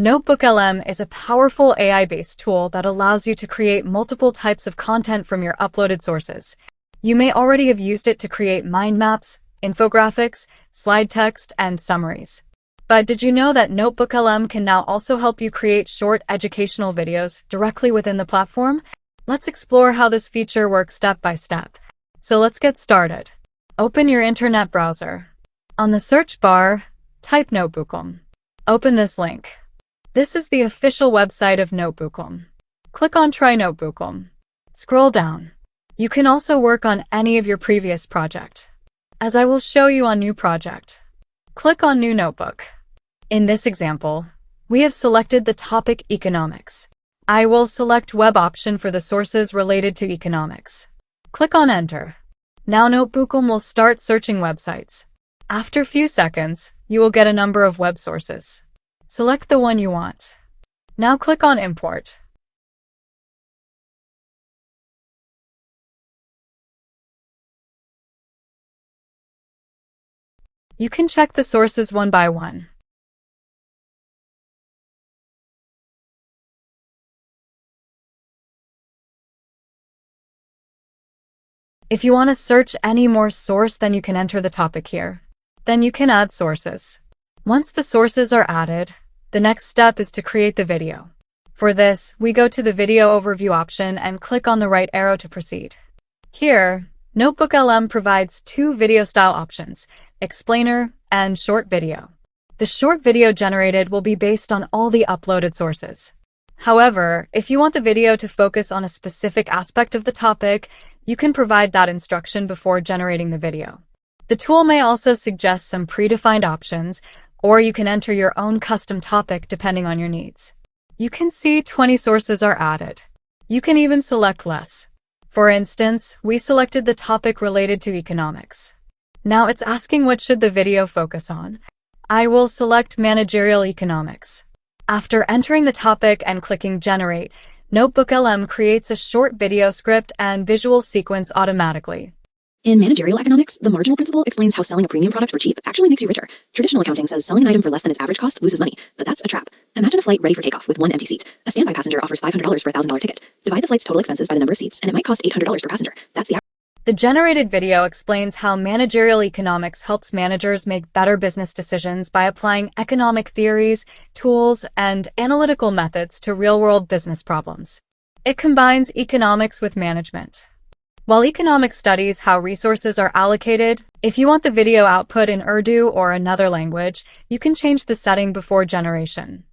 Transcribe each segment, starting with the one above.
NotebookLM is a powerful AI-based tool that allows you to create multiple types of content from your uploaded sources. You may already have used it to create mind maps, infographics, slide text, and summaries. But did you know that NotebookLM can now also help you create short educational videos directly within the platform? Let's explore how this feature works step by step. So let's get started. Open your internet browser. On the search bar, type NotebookLM. Open this link. This is the official website of NotebookLM. Click on Try NotebookLM. Scroll down. You can also work on any of your previous project, as I will show you on New Project. Click on New Notebook. In this example, we have selected the topic Economics. I will select Web option for the sources related to economics. Click on Enter. Now NotebookLM will start searching websites. After a few seconds, you will get a number of web sources. Select the one you want. Now click on Import. You can check the sources one by one. If you want to search any more source, then you can enter the topic here. Then you can add sources. Once the sources are added, the next step is to create the video. For this, we go to the video overview option and click on the right arrow to proceed. Here, NotebookLM provides two video style options, explainer and short video. The short video generated will be based on all the uploaded sources. However, if you want the video to focus on a specific aspect of the topic, you can provide that instruction before generating the video. The tool may also suggest some predefined options, or you can enter your own custom topic depending on your needs. You can see 20 sources are added. You can even select less. For instance, we selected the topic related to economics. Now it's asking what should the video focus on. I will select managerial economics. After entering the topic and clicking Generate, NotebookLM creates a short video script and visual sequence automatically. In managerial economics, the marginal principle explains how selling a premium product for cheap actually makes you richer. Traditional accounting says selling an item for less than its average cost loses money, but that's a trap. Imagine a flight ready for takeoff with one empty seat. A standby passenger offers $500 for a $1,000 ticket. Divide the flight's total expenses by the number of seats, and it might cost $800 per passenger. That's the average. The generated video explains how managerial economics helps managers make better business decisions by applying economic theories, tools, and analytical methods to real-world business problems. It combines economics with management. While economics studies how resources are allocated, if you want the video output in Urdu or another language, you can change the setting before generation.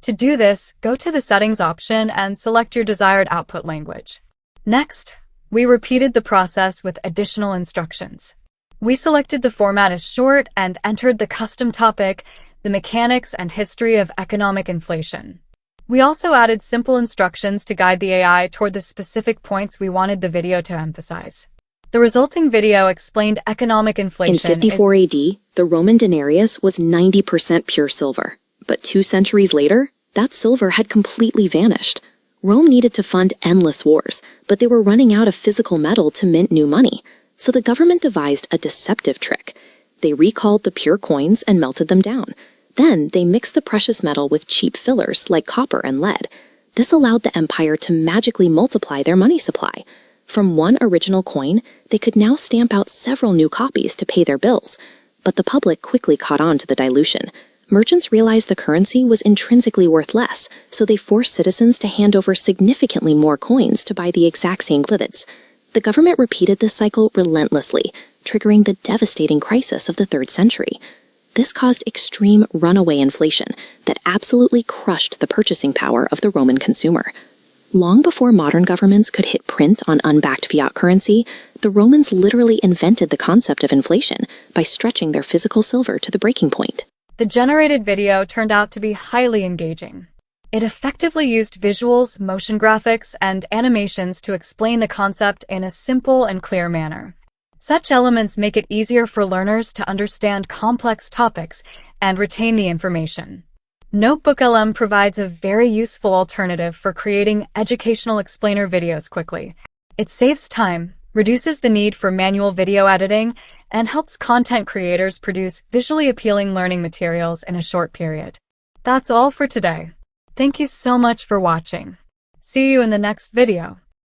To do this, go to the Settings option and select your desired output language. Next, we repeated the process with additional instructions. We selected the format as short and entered the custom topic, the mechanics and history of economic inflation. We also added simple instructions to guide the AI toward the specific points we wanted the video to emphasize. The resulting video explained economic inflation. In 54 AD, the Roman denarius was 90% pure silver. But 2 centuries later, that silver had completely vanished. Rome needed to fund endless wars, but they were running out of physical metal to mint new money. So the government devised a deceptive trick. They recalled the pure coins and melted them down. Then they mixed the precious metal with cheap fillers like copper and lead. This allowed the empire to magically multiply their money supply. From one original coin, they could now stamp out several new copies to pay their bills. But the public quickly caught on to the dilution. Merchants realized the currency was intrinsically worth less, so they forced citizens to hand over significantly more coins to buy the exact same goods. The government repeated this cycle relentlessly, triggering the devastating crisis of the 3rd century. This caused extreme runaway inflation that absolutely crushed the purchasing power of the Roman consumer. Long before modern governments could hit print on unbacked fiat currency, the Romans literally invented the concept of inflation by stretching their physical silver to the breaking point. The generated video turned out to be highly engaging. It effectively used visuals, motion graphics, and animations to explain the concept in a simple and clear manner. Such elements make it easier for learners to understand complex topics and retain the information. NotebookLM provides a very useful alternative for creating educational explainer videos quickly. It saves time, reduces the need for manual video editing, and helps content creators produce visually appealing learning materials in a short period. That's all for today. Thank you so much for watching. See you in the next video.